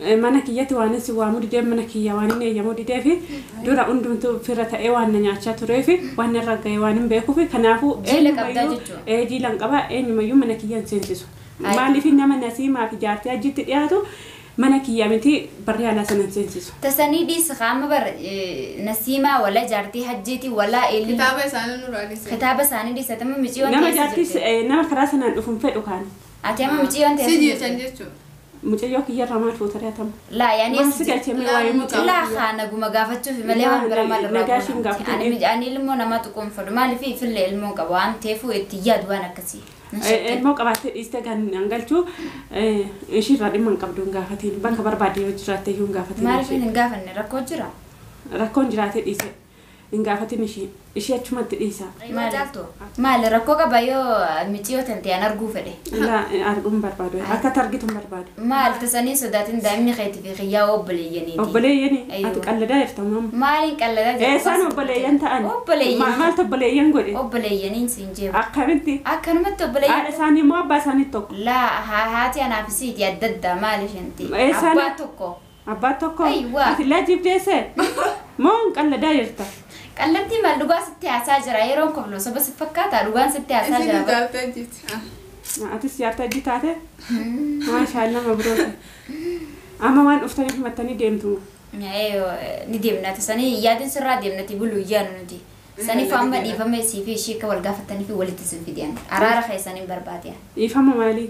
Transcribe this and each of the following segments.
manakiyati waan si waa mudide manakiyya waan inni ya mudide fi dura undumtu firata e waan nyaacha ture fi waan ragay waan beeku fi kanaafu diilan qaba eenyumayyuu manakiyyan seensisu maaliif nama nasiima fi jaartii ajitti dhiyaatu manakiyya miti barri ala sanan seensisu tasanii dis khama bar nasiima wala jaartii hajjiti wala eli kitaaba saanii dis atama miji waan nama jaartii nama karaa sanan dhufun fedhu kan ati amma miji waan ta'e مجيوك يرمال فوترياتهم لا يعني لا خانا قوم قافتشوف مليون برمال الرقم أنا لمو نما تقوم فرمال في الليل مو قوان تيفو اتياد وانا كسي المو قبات استغان انقلتو ايشي رادي من قبدون قافتين بانك بربادي وجراتي يون قافتين ما عرفين انقافن ركو جراتي ديسي انقافتين إيشي أشومت ديسا ما جالتو ما لركو قبايو ميتيو تنتي أنا أرجو فدي لا أرجوم بربادو أكترجتهم بربادو ما التساني سوداتين دائما خيتي في خيا أوبلييني أوبلييني أتقل داير تمام ما لين قل داير سان أوبليين تاني ما تبليين قولي أوبليينين سنجيب أكرنتي أكرمت أوبليين أنا ساني ما بساني توك لا هاتي أنا بسيت يدد مالش أنتي أباتوكو أيوة لا جيب جيسة مون قل داير تا قلبتي ما لغة ستي عساجرة يرون قبله سبس فكاتا لغة ستي عساجرة أتسيارتا جيتاته ما شاء الله مبروك أما وان أفتني في متني ديمتو أيوة نديمنا تساني يادين سرّا ديمنا تقولوا يانو ندي ساني فهم دي فهم يسي في شيء كوال قافتني في ولد تسوي ديان أرارا خيساني برباديا يفهم مالي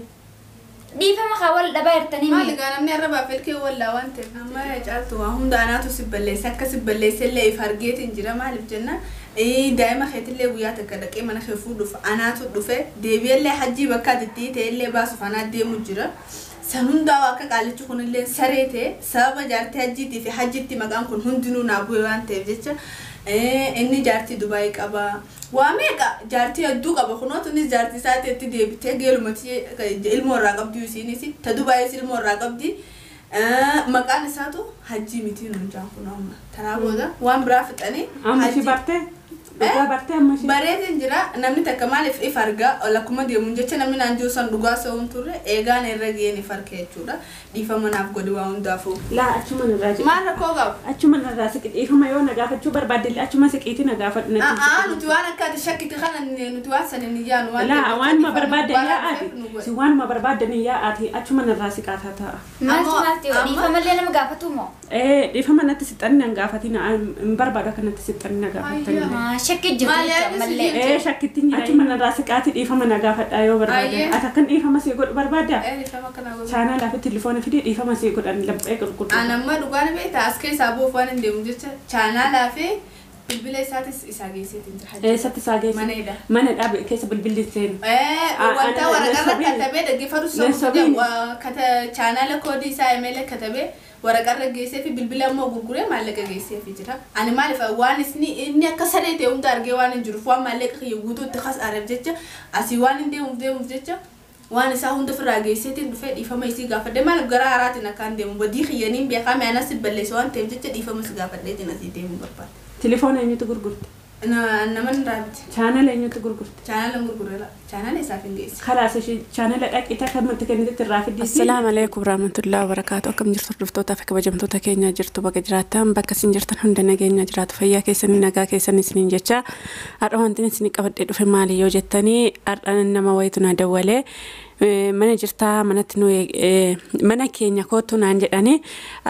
دي فما خاول دباير تاني ما لقى أنا مني الربع في الكي ولا وانت ما جعلت وهم داناتو سبلي سكة سبلي سلة يفرقيت إنجرا ما لبجنا دائما خيت اللي وياتك كذا كي ما نخافوا دف أنا تدفع دبي اللي حجي بكاد تي اللي باس فانا دي مجرا سنون دواك قال تكون اللي سريته سبب جارت حجي في حجتي مكان كن هندنو نابوي وانت بجتة إني جارتي دبي كابا واميكا جارتي أدوك أبا خنوت إني جارتي ساعتي تدي بتجيلو متي المراقب ديوسيني سي تدبي سي المراقب دي مكان ساتو حجي متين نجاح كنوم ترى هذا وام برافت أني حجي برتة برتة ماشي بريت إنجرا نمني تكمل في فرقة ولا كم دي منجتة نمني نانجو سندوقا سونتورة إيجان الرجيني فرقة تورا دي فما نافقو دوام دافو لا أشومان الراجل ما ركوغا أشومان الراسك إيه فما يوم نجافة شو برباد اللي أشومان سكيتي نجافة نتوانا كاد شكي تخلنا نتواصل نيجان لا وان ما برباد يا أتي سوان ما برباد يا أتي أشومان الراسك أتها ما سمعتي دي فما اللي أنا مجافتو مو دي فما نتستنى نجافتنا برباد كنا نتستنى نجافتنا شكي جدي شكيتني أشومان الراسك أتي دي فما نجافة أيوة برباد أتكن إيه فما سيقول برباد شانا لا في التليفون في دي فما سيقول أن لبيك القط أنا ما دوغانا بيت أسكي سابو فان ديم جت شانا لا في بالبلي ساتس إساقي سيتين حاجة ساتس إساقي ما ندأب كيس بالبلي سين وانت ورقة كتبه دقي فرصة وكت شانا لكودي سايميل كتبه ورقة جيسي في بالبلي ما غرغرة ما لقى جيسي في جرا أنا ما أعرف وان سني إني كسرت يوم دارجي وان جرفوا ما لقى يوجدوا تخص عرب جت أسيوان ديم جت وأنا ساهم دفر جيسيتين دفع إفهم يسي غافر دم أنا بقرا عراتنا كان دم ودي خيانين بيقام أنا سبلي سوان تمجت إفهم يسي غافر ديتي نسيتين برباد تليفون أني تقول قلت أنا من رابط channel أني تقول قلت channel غرغرة لا channel يسافين جيس خلاص شيء channel أكيد كم تكنيت الرافد دي السلام عليكم ورحمة الله وبركاته كم جرت رفتوتا فك بجمتوتا كينيا جرتو بجراتام بكسين جرتن هندنا كينيا جرات فيا كيسن نجا كيسن سنين جتة أروان تني سنين قبل في مالي يوجتني أنا ما ويتنا دولة mana jirta manatti nu mana keenya kootu naan jedhani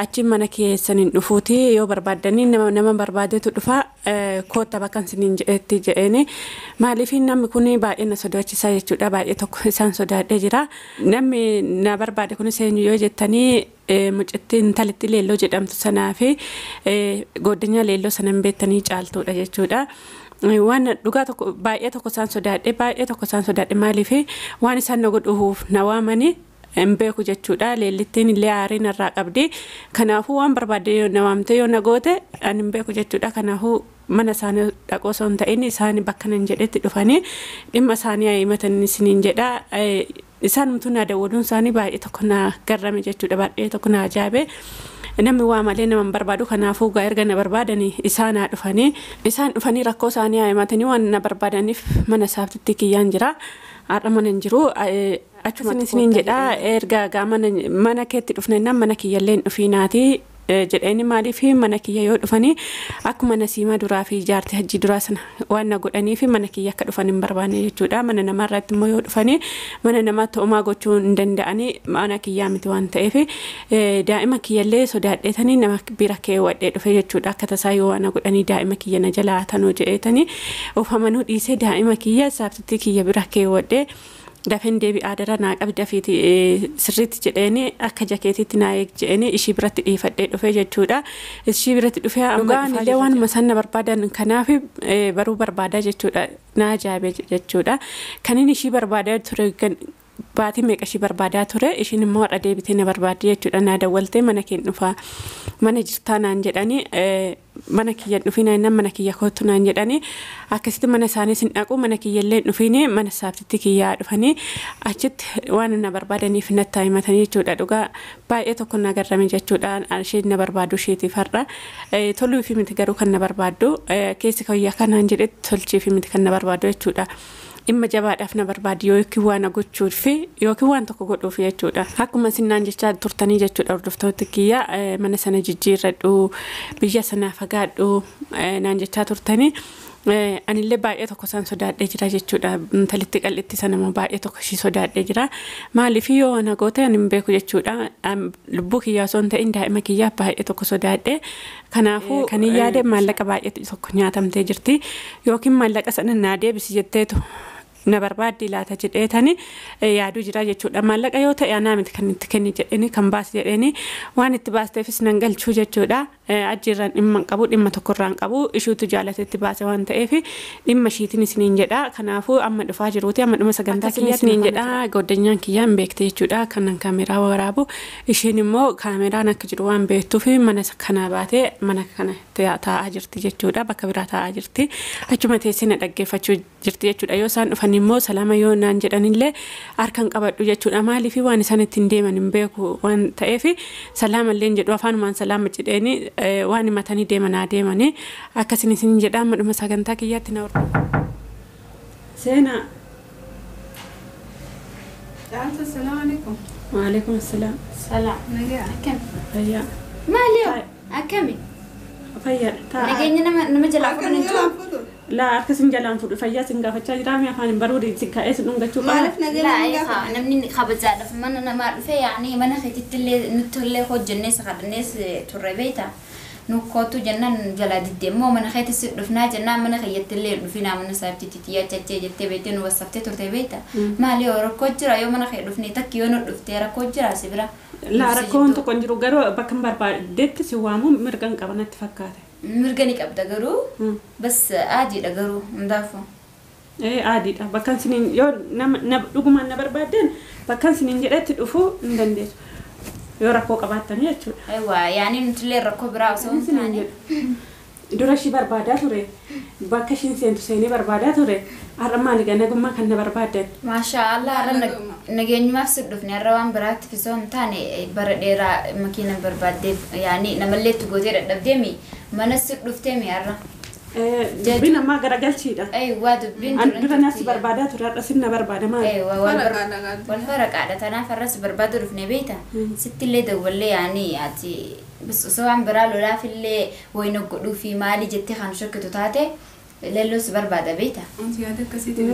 achi mana keessaniin dhufuuti yoo barbaadani nama barbaadeetu dhufa koota bakkan siniin jedhetti jedheeni maaliif namni kun baay'ee na sodaachisaa jechuudha baay'ee tokko isaan sodaadhee jira namni na barbaade kun seenyu yoo jettanii mucittiin talitti leelloo jedhamtu sanaa fi godinyaa leelloo sanan beektanii caaltuudha jechuudha. waan dhugaa tokko baay'ee tokko isaan sodaadhe maaliif waan isaan na godhuuf na waamani embeeku jechuudha leellittiin illee aariin irraa qabdi kanaafuu waan barbaade na waamte yoo na goote ani embeeku jechuudha kanaafuu mana isaanii dhaqoo son ta'in isaan bakka nan jedhetti dhufanii dhimma isaanii himatan isiniin jedha isaan mutuna dawwaduun isaanii baay'ee tokko na garrame jechuudha baay'ee tokko na ajaabe namni waa malee nama barbaadu kanaafuu gaa erga na barbaadanii isaan dhufanii rakkoo isaanii himatanii waan na barbaadaniif mana isaaftitti kiyyaan jira har'a mana hin jiru achuma isiniin jedha erga mana keetti dhufnaan mana kiyyalleen dhufiinaati jedhanii maaliif mana kiyya yoo dhufanii akkuma nasiima duraa fi jaartii hajji duraa sana waan na godhanii fi mana kiyya akka dhufan hin barbaanne jechuudha. Mana namarratti immoo yoo dhufanii mana namaatti homaa gochuu hin danda'anii mana kiyyaa miti waan ta'eef daa'ima kiyyallee sodaadheetanii nama bira keewwadhee dhufe jechuudha. Akka tasaa yoo waan godhanii daa'ima kiyya na jalaa tanuu jedheetanii ofamanuu dhiisee daa'ima kiyya saabsitti kiyya bira keewwadhee dafeen deebi'aa dara naa qabda fiiti sirriitti jedheenii akka jakeetitti naa eeg jedheenii ishii biratti dhiifadhee dhufe jechuudha. Ishii biratti dhufee dhugaan illee waan masanna barbaadan kanaaf baruu barbaadaa jechuudha. Naa jaabe jechuudha. Kan inni ishii barbaadaa ture baatii meeqa ishii barbaadaa ture ishiin immoo har'a deebitee na barbaadde jechuudha. Naa dawwaltee mana keen dhufaa mana jirtaa naan jedhanii mana kiyya dhufinaan mana kiyya kootu naan jedhanii akkasitti mana isaanii sin dhaqu mana kiyyallee dhufinii mana saabtitti kiyyaa dhufanii achitti waan na barbaadaniif natti himatanii jechuudha. Dhugaa baay'ee tokko na garrame jechuudha. Isheen na barbaadu isheetiif har'a toluu fi miti garuu kan na barbaaddu keessi kiyya kanaan jedhetti tolchii fi miti kan na barbaadu jechuudha. Imma jabaadhaaf na barbaadu yookiin waan gochuuf yookiin waan tokko godhuuf jechuudha. Akkuma sinnaan jechaa turtanii jechuudha hordoftoota kiyya mana sana jijjiirradhu biyya sana fagaadhu naan jechaa turtanii. Anillee baay'ee tokko san sodaadhee jira jechuudha. Intalitti qal'itti sanama baay'ee tokko ishii sodaadhee jira. Maaliif yoo ana goote ani hin beeku jechuudha. Lubbuu kiyyaa osoo hin ta'in daa'ima kiyyaa baay'ee tokko sodaadhee. Kanaafuu kan hin yaade maallaqa baay'ee tokko nyaatamtee jirti. Yookiin maallaqa sana naa deebisi jetteetu na barbaaddi laata jedheetanii yaaduu jira jechuudha. Maallaqa yoo ta'e anaa miti kan itti kenni jedhanii kan baas jedhanii waan itti baasteefis nan galchuu jechuudha. Ajjiirraan dhimma hin qabu dhimma tokkorraan qabu ishuutu jaalatetti baase waan ta'eef dhimma ishiitiin isiniin jedha. Kanaafuu amma dhufaa jiruuti amma dhuma sagantaa kiyya isiniin jedha. Goddanyaan kiyyaa hin beekte jechuudha. Kanan kaameraa waraabu isheen immoo kaameraan akka jiru waan beektuuf mana kana baatee mana kana taa'aa jirti jechuudha. Bakka biraa taa'aa jirti. Achuma teessee na dhaggeeffachuu jirti jechuudha. Yoo isaan dhufan immoo salaama yoo naan jedhanillee harkaan qabadhu jechuudha. Maaliif waan isaan ittiin deeman hin beeku waan ta'eef salaamallee jedhu afaanumaan salaama jedheeni waan himatanii deemanii akkasiin isin jedha amma dhuma sagantaa kiyyaatti na hordofu. Seenaa. Assalamu alaikum. Wa alaikum assalam. Salaam. Nagaa. Akkam. Fayyaa. Maaliyo? Akkami? Fayyaa. Nageenya nama jalaa fuudhan La akkasiin jalaan fuudhu fayyaa sin gaafachaa jira mi afaan baru di ka'ee sin dhungachuu qaba. Maaliif nageenya namni kabajaadhaaf mana namaa dhufe yaani mana keetittillee nuttollee hojjennee sakadhannees turre beekta. Nukkootu jennaan jalaa diddeemmoo mana keetis dhufnaa jennaan mana keeyyattillee dhufinaa mana saabtitti yaachachee jettee beektee nu wassaftee turte beekta. Maali yoo rakkoo jira yoo mana kee dhufnee takki yoo nu dhuftee rakkoo jira si bira. La rakkoon tokko jiru garuu bakka hin barbaadetti si waamu mirgan qaba natti fakkaate. Mirgani qabda garuu bas aadiidha garuu hundaafu. Aadiidha bakka siniin yoo nama dhugumaan na barbaadan bakka siniin jedhetti dhufuu hin dandeessu. Yoo rakkoo qabaatanii jechuudha. Aywa yaani nutillee rakkoo biraa osoo hin taane. Dura ishii barbaadaa ture bakka ishiin seentu seenee barbaadaa ture har'a maali ganagummaa kan na barbaadan. Maashaallah har'a nageenyumaaf si dhufne har'a waan biraatti fisoo hin taane bara dheeraa makiina barbaaddeef yaani namallee itti gootee dadhabdeemi mana si dhufteemi har'a. Dubbiin ammaa garagalchiidha. Aywa dubbiin dura nasi barbaadaa ture har'a sin na barbaada maali. Aywa wal faraqaadha tanaaf har'a si barbaada dhufne beekta sittillee dawwallee yaani ati osoo waan biraa lolaafillee wayina godhuu fi maali jettee kan shakkitu taate leelloo si barbaada beekta.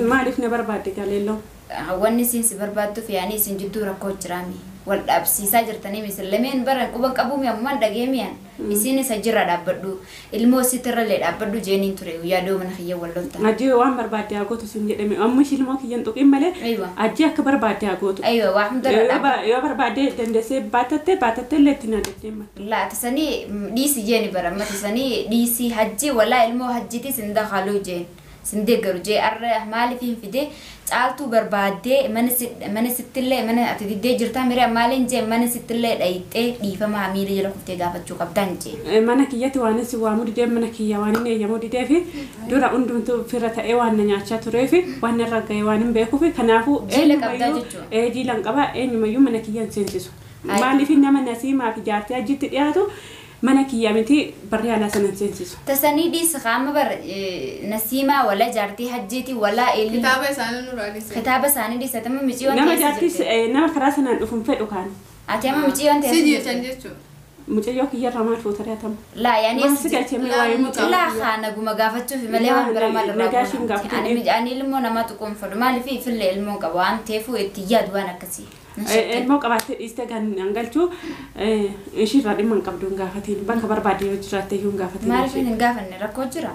Maaliif na barbaadde gaa leelloo? Wanni isin si barbaadduuf yaani isin jidduu rakkoo jiraami. Wal dhaabsiisaa jirtanii misallameen bara quba qabuumi ammaan dhageemiyan isin isa jira dhaabbadhu ilmoo sitirralee dhaabbadhu jeeniin ture yaadoo mana kiyya wal lolta. Ajji waan barbaadde haa gootu sin jedhame amma ilmoo kiyyan tuqiin malee ajji akka barbaadde haa gootu. Aywa waa hundarra yoo barbaadde dandeessee baatatte illee itti na deddeema. Laata sanii dhiisi jeeni barammati sanii dhiisi hajji walaa ilmoo hajjiti sin dakhaluu jeen sin deeggaru jee arra maaliif hin fide caaltuu barbaadde mana sittillee mana ati diddee jirtaa miree maaliin jee mana sittillee dhayixee dhiifama hamiila jala kuftee gaafachuu qabdaan jee. Mana kiyyatti waan isin waamuu didee mana kiyya waan inni eeyyamuu didee fi dura hundumtuu fira ta'ee waan na nyaachaa turee fi waan irra ga'ee waan hin beekuu fi kanaafuu jiilan qaba eenyumayyuu mana kiyyan seensisu. Maaliif nama nasiimaa fi jaartii ajjitti dhiyaatu منك يا متي بري على سنة سنسيس تسني دي سخام بر نسيمة ولا جارتي حجتي ولا إلي كتابة سنة نوراني كتابة سنة دي ستم مجيون نما جاتي نما خراسنا نفهم فدو كان أتيما مجيون سيدي تنجتشو مجيوك يرى ما فوترياتهم لا يعني ما سكت يمي واي لا خانة قوم قافتو في مليون برمال الرابط أنا لمو نما تكون فرمال في الليل مو قوان تيفو اتياد وانا كسي الموقع بعد استجان انقلتو ايش رادي من قبضون قافتين بنك بربادي وجرات يوم قافتين ما عرفين نقافن ركو جرا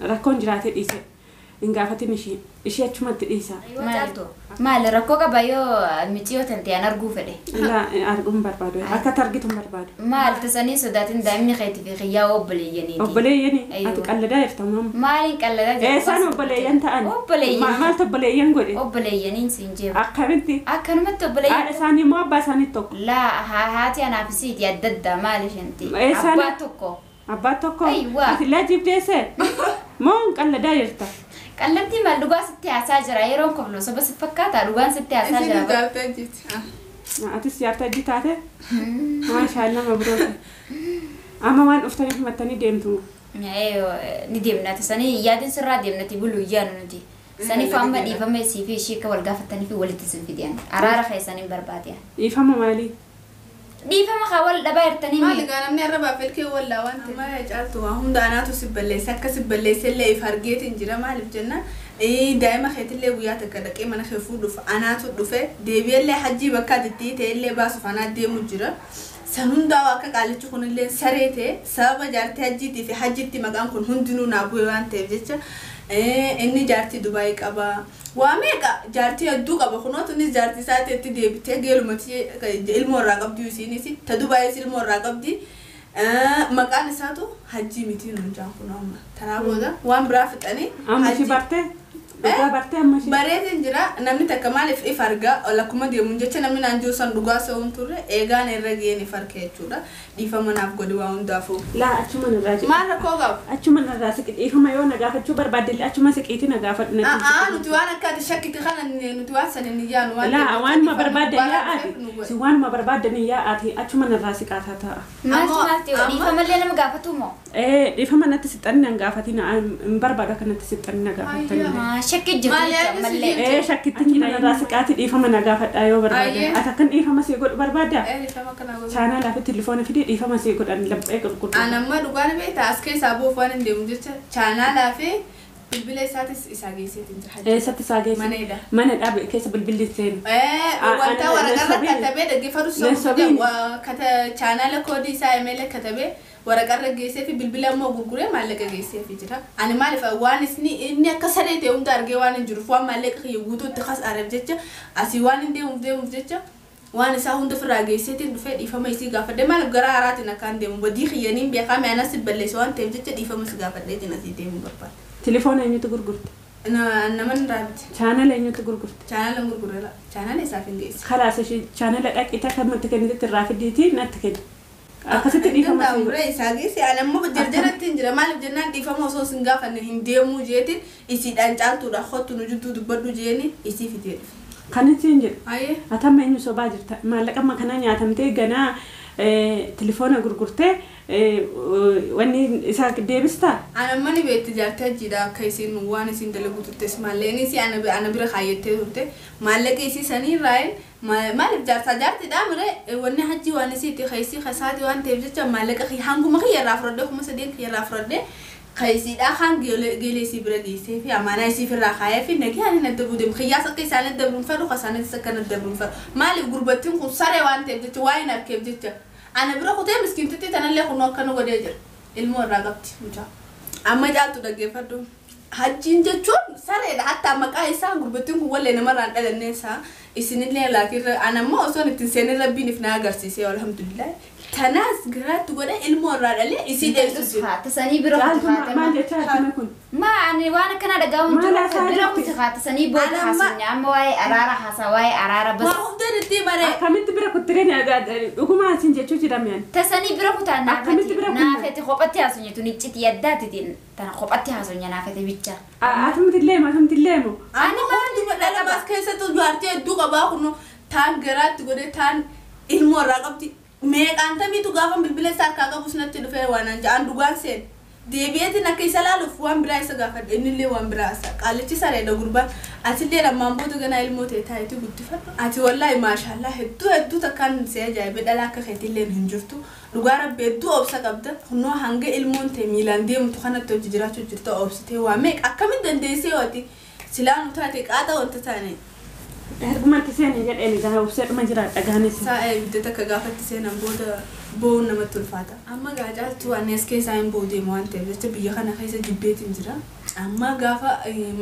ركون جرات إيسا انقافتين إيش أشمت إيسا ما لركو كبايو متيو تنتي أنا أرجو فدي لا أرجوم بربادو أكترجتهم بربادو ما التساني سوداتين دائما خيتي في خيا أوبلييني أوبلييني أتقل داير تمام ما لين قل داير سان أوبليين تان ما تبليين قولي أوبليينين سنجيب أكرنتي أكرم تبليين ساني ما بساني توك لا هاتي أنا بسيت يدد مالش أنتي أباتوكو أيوة لا جيب ديسة مون قل داير تا قلبتي ما لغة ستي عساجرة يرون قبله بس فكاتا لغة ستي عساجرة أتسيارتا جيتاته ما شاء الله مبروك أما وان أفتني في متني ديمتو أيوة نديمنا تساني يادين سرا ديمنا تقولوا يانو ندي ساني فاهمة دي فاهمة يسي في شيء كوالقافة تاني في ولد تسن في ديان أرارة خيساني برباديا يفهم مالي دي فاهمة خوال دباير تاني ما لقانا من الربع في الكي ولا وانت ما يجعلتوا هم داناتو سبلي سكة سبلي سلي يفرقيت انجرا ما لبجنا دائما خيت اللي وياتك كذا كي ما نخافوا دف أنا تدفع دبي اللي حجي بكاد تي اللي باس فانا دي مجرا سنون دواك قال تكون اللي سريته سبب جارت حجي في حجتي مكان كن هندنو نابوي وانت بجتة إني جارتي دبي كابا واميكا جارتي الدوق أبا خنوت إني جارتي ساعة تدي بتجيل متي المراقب دي وسيني سي تدبي سي المراقب دي مكان ساتو حجي متين نجام كنوما ترابودا وام برافت أني حجي برتة بريت إنجرا نمني تكمل في فرقة ولا كم دي منجتة نمني نانجو صندوقا سونتورة إيجان الرجيني فرقة تورا دي فما نافقد واون دافو لا أشوف من الراجل ما ركوغا أشوف من الراسك إيه فما يوم نجافة شو بربادل أشوف ماسك إيتي نجافة نتوانا كاد شك تخلنا نتواصل نيجان لا وان ما بربادل يا أتي سوان ما بربادل يا أتي أشوف من الراسك أتاتا ما سمعتي دي فما اللي أنا مجافتو مو دي فما نتستنى نجافتنا بربادل كنا نتستنى نجافتنا شكت جبتي ملي شكت تني راسك أتي دي فما نجافة أيوة بربادل أتكن إيه فما سيقول بربادل شانا لا في التليفون في دي فما سيقول أن لبيك الكل أنا ما دوغانا بيت أسكي سابو فان دي مجتة شانا لا في بالبلي ساتس إساقي سيتين تحدي ساتس إساقي منيدا من أبي كيس بالبلي سين وانت ورقة كتبه دقي فرصة وكتا شانا لكودي سايميل كتبه ورقة جيسي في بالبلي ما غرغرة مالك جيسي في جرا أنا ما أعرف وان سني إني كسرت يوم دارجي وان جرفوا مالك يوجدوا تخص عرب جتة أسيوان دي مفجتة وانا ساهم دفر راجيسيتين دفع يفهم يصير قافة ده ما لقرا عراتنا كان ديم بدي خيانين بيقام أنا سبلي سوان تبجت يفهم يصير قافة ده تناسي ديم بربا تليفون أني تقول أنا من رابط channel أني تقول channel لنقول لا channel يسافين جيس خلاص شيء channel لك إذا كم تكني ترافع ديتي نتكد أكثر يفهم أنت بري ساقيس أنا ما بجرجرة تنجرا ما لبجرنا يفهم وصو سنقافة إنهم ديمو جيتين يصير أنجال تورا خط نجوم تدبرو جيني يصير في دير كانت تنجر أيه أتم إنه سباجر ما لك ما كنا يعتمد جنا تليفون غرغرته واني إساق ديبستا أنا ماني بيتجارتها جدا كيسين وانا سين دلقوت تسمع لأني سي أنا برخايته وقته ما لك إيسي سنين راين ما لبجارتها جارتي دامره واني حجي وانا سي تخيسي خساتي وان تبجت ما لك أخي هانكو ما خير رافرده هم سدين خير رافرده خيسي دا خان جيلي برجيسي في أمانة سي في الرخاية في نكى أنا ندبو دم خياس كيس أنا ندبو فرو خسانة سكان ندبو فرو ما لغربتهم خسارة وان تبجت واين أركب جت أنا بروح كتير مسكين تتي أنا اللي خنوك كانوا قدير المور رقبتي مجا أما جالتو دقي فردو هجين جتون سرير حتى مكاي سان غربتهم هو اللي نمر عند الناس السنين اللي لكن أنا ما أصلا تنسين ربي نفنا قرسيسي والحمد لله تناس قرأت ولا المور رالي يصير تساني بروح ما جتها ما كنت ما أنا وأنا كنا دقاون بروح تخات تساني بود حسني عم واي أرارة حسا واي أرارة بس ما أقدر تي مرة كمنت بروح ترين وكمان سنجة شو جرامين تساني بروح تانا نافتي خبطي حسني تنيجي يدات تين تنا خبطي حسني نافتي بيتشا أتمت الليمو أنا ما عندي لا بس كيسة تجارتي الدوق باخنو تان قرأت قدر تان المور رقبتي meeqaanta mitu gaafa bilbila isaa harkaa qabu sanatti dhufee waan anjaan dhugaan seen deebi'eetiin akka isa laaluuf waan biraa isa gaafadhe innillee waan biraa isa qaalichi sareedha gurbaan atillee lammaan booda ganaa ilmoo ta'e taayitii guddifadhu ati wallaahi maashaallah hedduu takkaan si ajaa'ibe dhalaa akka keetillee hin jirtu dhugaa rabbi hedduu obsa qabda kunoo hanga ilmoon ta'e miilaan deemtu kanatti hojii jiraachuu jirta obsitee waa meeqa akkamitti dandeessee waati silaan taate qaata wanta taane Argumenti seen jedheen gaa obsedhuma jiraadha gaanis. Saa'ee biddata akka gaafatti seenan booda boon namatti ulfaata. Amma gaacaaltu waan as keessaa hin boodeemu waan ta'eef jecha biyya kana keessa jibbeetiin jira. Amma gaafa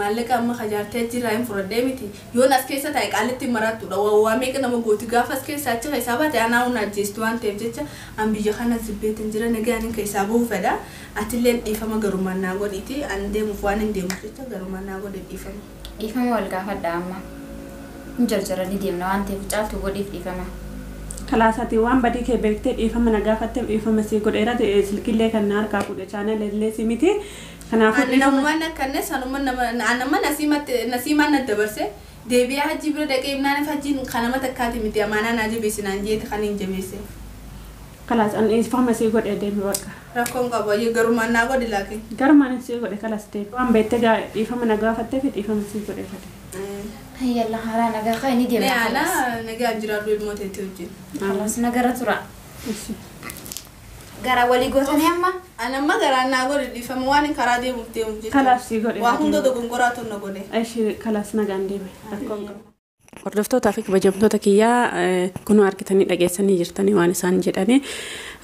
maallaqa amma kajaartee jira hin fudhadhee miti. Yoon as keessa taa'e qaalitti marattudha. Waa meeqa nama gooti gaafa as keessaa achi keessaa baate anaa hun ajjeestu waan ta'eef jecha an biyya kana jibbeetiin jira nagaan hin keessaa bahuu fedha. Atillee dhiifama garumaan naa godhiti an deemuuf waan hin deemuuf jecha garumaan naa godhe dhiifama. Dhiifama wal gaafadha amma. Jarjaranii deemna waan ta'eef caaltu godhiif dhiifama. Kalaasati waan badii kee beektee dhiifama na gaafattee dhiifama si godheera silkillee kan na harkaa fuudhe chaanallee si miti. Kanaafuu namumaan akkanne sanumaan nama nasiimaan na dabarse deebi'aa hajji bira dhaqee imnaan hajjiin kanama takkaati miti amaanaa naa jabeessinaan jeeti kan hin jabeesse. Kalaas an dhiifama si godhee deemi bakka. Rakkoon qaba garumaan naa godhe laakiin. Garumaan si godhe kalaas deemi. Waan beektee dhiifama na gaafattee fi dhiifama si godhee fate. Yalla hala naga khayni deemna. Ala naga jiraadhu ilmoo ta'e wajjin. Alas nagara tura. Gara wali gootanii amma anamma gara naa godhe dhiifama waan karaa deemuuf jechuudha. Kalaas si godhe. Waa hunda dogongoraa tonna godhe. Aishi kalaas nagaan deeme. Rakkoon qaba. Hordoftootaa fi kabajamtoota kiyyaa kunoo argitanii dhageessanii jirtanii waan isaan jedhanii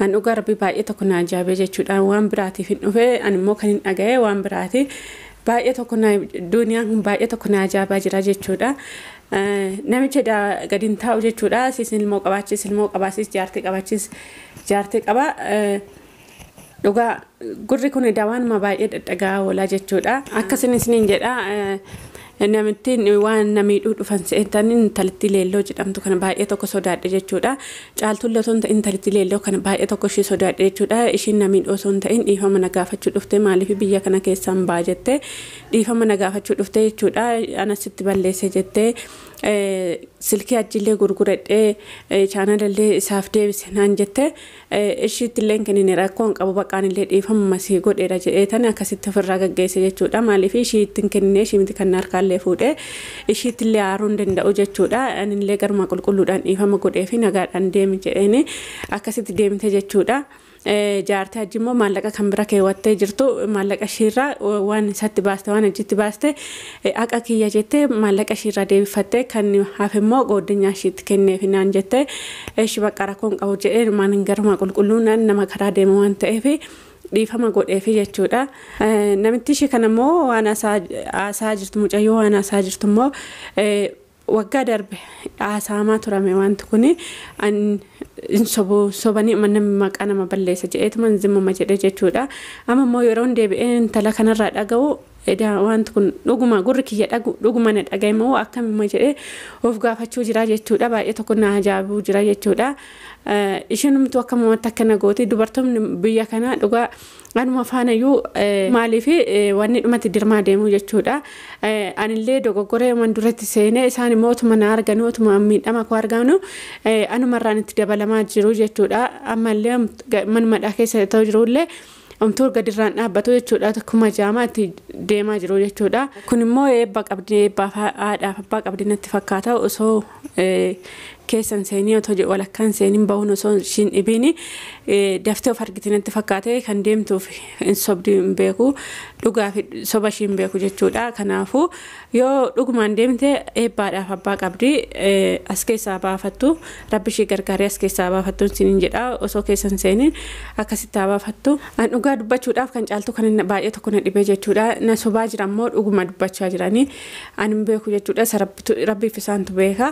an dhugaa rabbi baay'ee tokko na ajaa'ibee jechuudha waan biraatiif hin dhufe an immoo kan hin dhaga'e waan biraati. Baay'ee tokko na duuniyaan baay'ee tokko na ajaa'ibaa jira jechuudha. Namicha gadi hin taa'u jechuudha. Siisin ilmoo qabaachis ilmoo qabaasis jaartii qabaachis jaartii qaba. Dhugaa gurri kun dawaanuma baay'ee dhadhagaa oolaa jechuudha. Akkasinis niin jedha. Namittiin waan namiidhuu dhufan se'eetan intalatti leelloo jedhamtu kana baay'ee tokko sodaadhe jechuudha. Caaltulle osoo hin ta'in intalatti leelloo kana baay'ee tokko ishee sodaadhe jechuudha. Ishiin namiidhuu osoo hin ta'in dhiifama na gaafachuu dhufte maaliif biyya kana keessaan baa jette dhiifama na gaafachuu dhufte jechuudha. Anasitti balleesse jettee silkii ajjillee gurguradhee chaanalallee isaaf deebise naan jette ishiittillee kennin rakkoon qabu baqqaan illee dhiifama masii godheera jedheetan akkasitti ofirraa gaggeesse jechuudha. Maaliif ishiittiin kennee ishimiti kan harkaallee fuudhee ishiittillee haaruu hin danda'u jechuudha. Anillee garuma qulqulluudhaan dhiifama godhee fi nagaadhaan deemi jedheeni akkasitti deemte jechuudha. Jaartii hajji immoo maallaqa kan bira keewwattee jirtu maallaqa ishiirraa waan isatti baaste waan hojjetti baaste akka kiyya jettee maallaqa ishiirraa deebifattee kan hafe immoo gooddinyaa ishiitti kenneef naan jettee ishi bakka rakkoon qabu jedhee maan garuma qulqulluun nama karaa deemu waan ta'eef dhiifama godheefi jechuudha. Namitti ishii kana immoo waan haasaa jirtu mucayyoo waan haasaa jirtu immoo waggaa darbe haasaamaa turame wanti kuni sobanii namni maqaa nama balleessa jedheetuma zimmama jedhe jechuudha. Amma immoo yeroo deebi'ee intala kanarraa dhaga'u wanti kun dhuguma gurri kiyya dhuguma na dhaga'e immoo akkamima jedhee of gaafachuu jira jechuudha. Baay'ee tokko na ajaa'ibuu jira jechuudha. Ishiinumtu akkamumatti akkana gooti dubartoonni biyya kanaa dhugaa anuma faanayyuu maaliif wanni dhumatti dirmaa deemuu jechuudha. Anillee dogoggoree man duratti seenee isaan immoo utuma na arganu utuma miidhama koo arganu anumarraan itti dabalamaa jiru jechuudha. Ammallee manumadhaa keessa ta'u jirullee omtuu gadirraan dhaabbatu jechuudha. Akkuma jaamaatti deemaa jiru jechuudha. Kun immoo eebba qabdi eebbaaf haadhaaf abbaa qabdi natti fakkaata osoo keessan seenii otoo walakkaan seeniin bahuun osoo ishiin dhibiin daftee of argite natti fakkaate kan deemtuuf hin sobdi hin beeku dhugaa fi soba ishii hin beeku jechuudha. Kanaafuu yoo dhugumaan deemte eebbaadhaaf abbaa qabdi as keessaa baafattu rabbi ishii gargaaree as keessaa baafattu isiniin jedha osoo keessan seeniin akkasitti baafattu. An dhugaa dubbachuudhaaf kan caaltu kan baay'ee tokko na dhibee jechuudha. Na sobaa jira immoo dhuguma dubbachaa jiranii ani hin beeku jechuudha. Rabbiif isaantu beeka.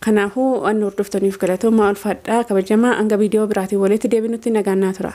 Kanaafuu waan hordoftaniif galatooma ulfaadhaa kabajamaa hanga viidiyoo biraatiin walitti deebinutti nagaannaa tura.